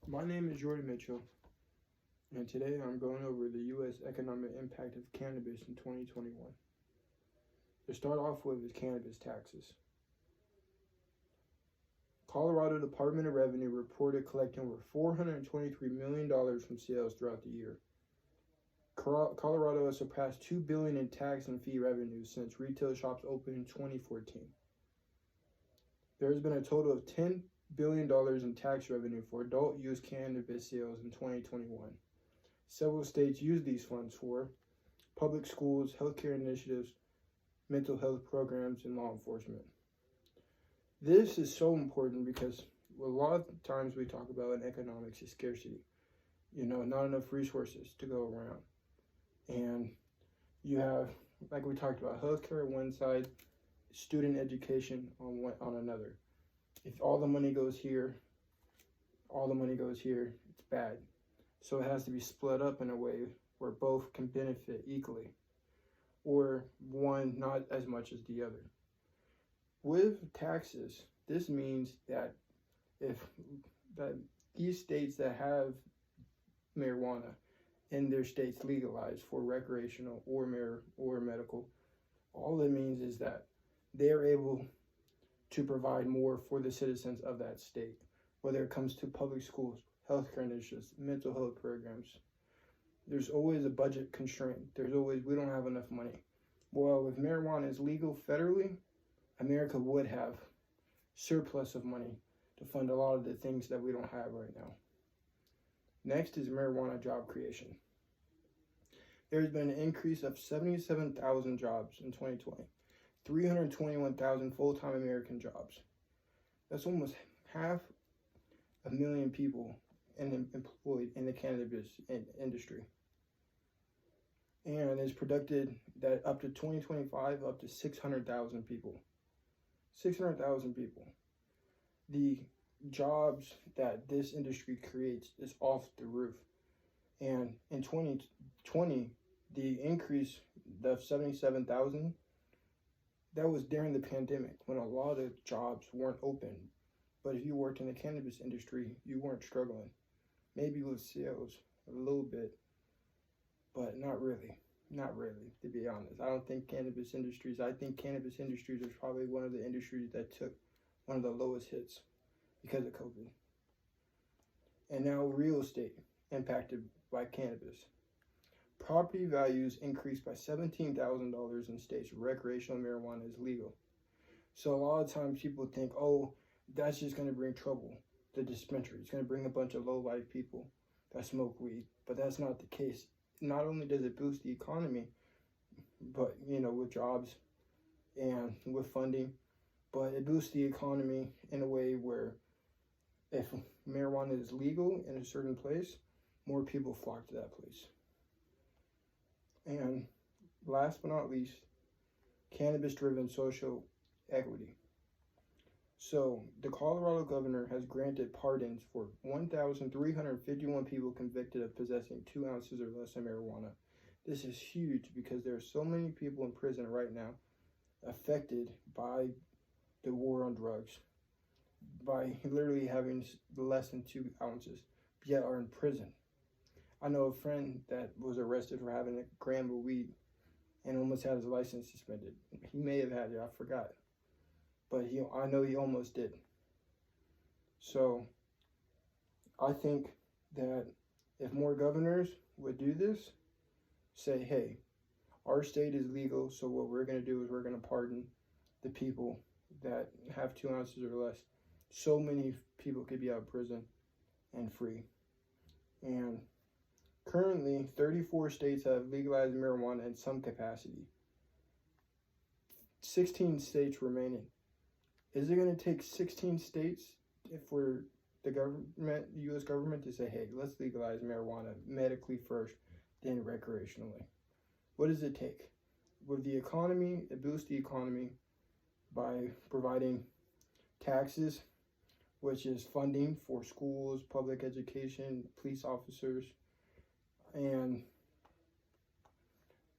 My name is Jordan Mitchell, and today I'm going over the U.S. economic impact of cannabis in 2021. To start off with is cannabis taxes. Colorado Department of Revenue reported collecting over $423 million from sales throughout the year. Colorado has surpassed $2 billion in tax and fee revenues since retail shops opened in 2014. There has been a total of $10 billion in tax revenue for adult use cannabis sales in 2021. Several states use these funds for public schools, healthcare initiatives, mental health programs, and law enforcement. This is so important because a lot of times we talk about in economics is scarcity. Not enough resources to go around. And you have, like we talked about, healthcare on one side, student education on another. If all the money goes here, it's bad. So it has to be split up in a way where both can benefit equally, or one not as much as the other. With taxes, this means that these states that have marijuana in their states legalized for recreational or medical, all it means is that they're able to provide more for the citizens of that state, whether it comes to public schools, healthcare initiatives, mental health programs. There's always a budget constraint. We don't have enough money. Well, if marijuana is legal federally, America would have surplus of money to fund a lot of the things that we don't have right now. Next is marijuana job creation. There's been an increase of 77,000 jobs in 2020, 321,000 full-time American jobs. That's almost 500,000 people employed in the cannabis industry. And it's predicted that up to 2025, up to 600,000 people. 600,000 people. The jobs that this industry creates is off the roof. And in 2020, the increase of 77,000, that was during the pandemic when a lot of jobs weren't open. But if you worked in the cannabis industry, you weren't struggling. Maybe with sales a little bit, but not really, to be honest. I think cannabis industries is probably one of the industries that took one of the lowest hits because of COVID. And now real estate impacted by cannabis. Property values increased by $17,000 in states where recreational marijuana is legal. So a lot of times people think, oh, that's just going to bring trouble. The dispensary, it's going to bring a bunch of low-life people that smoke weed, but that's not the case. Not only does it boost the economy, but with jobs and with funding, but it boosts the economy in a way where if marijuana is legal in a certain place, more people flock to that place. And last but not least, cannabis-driven social equity. So the Colorado governor has granted pardons for 1,351 people convicted of possessing 2 ounces or less of marijuana. This is huge because there are so many people in prison right now affected by the war on drugs, by literally having less than 2 ounces, yet are in prison. I know a friend that was arrested for having a gram of weed and almost had his license suspended. He may have had it, I forgot. But I know he almost did. So I think that if more governors would do this, say, hey, our state is legal, so what we're going to do is we're going to pardon the people that have 2 ounces or less. So many people could be out of prison and free. And currently, 34 states have legalized marijuana in some capacity. 16 states remaining. Is it going to take 16 states for the U.S. government to say, hey, let's legalize marijuana medically first, then recreationally? What does it take? With the economy, it boosts the economy by providing taxes, which is funding for schools, public education, police officers, and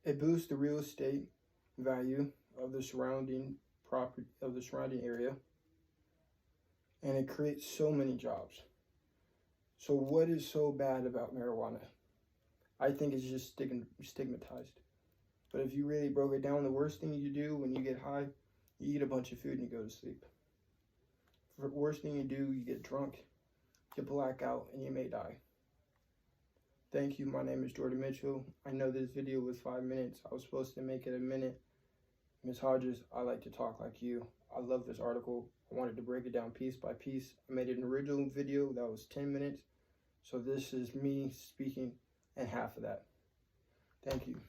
it boosts the real estate value of the surrounding property of the surrounding area, and it creates so many jobs. So what is so bad about marijuana? I think it's just stigmatized. But if you really broke it down, the worst thing you do when you get high, you eat a bunch of food and you go to sleep. The worst thing you do, you get drunk, you black out, and you may die. Thank you. My name is Jordan Mitchell. I know this video was 5 minutes. I was supposed to make it a minute. Ms. Hodges, I like to talk like you. I love this article. I wanted to break it down piece by piece. I made an original video that was 10 minutes. So this is me speaking and half of that. Thank you.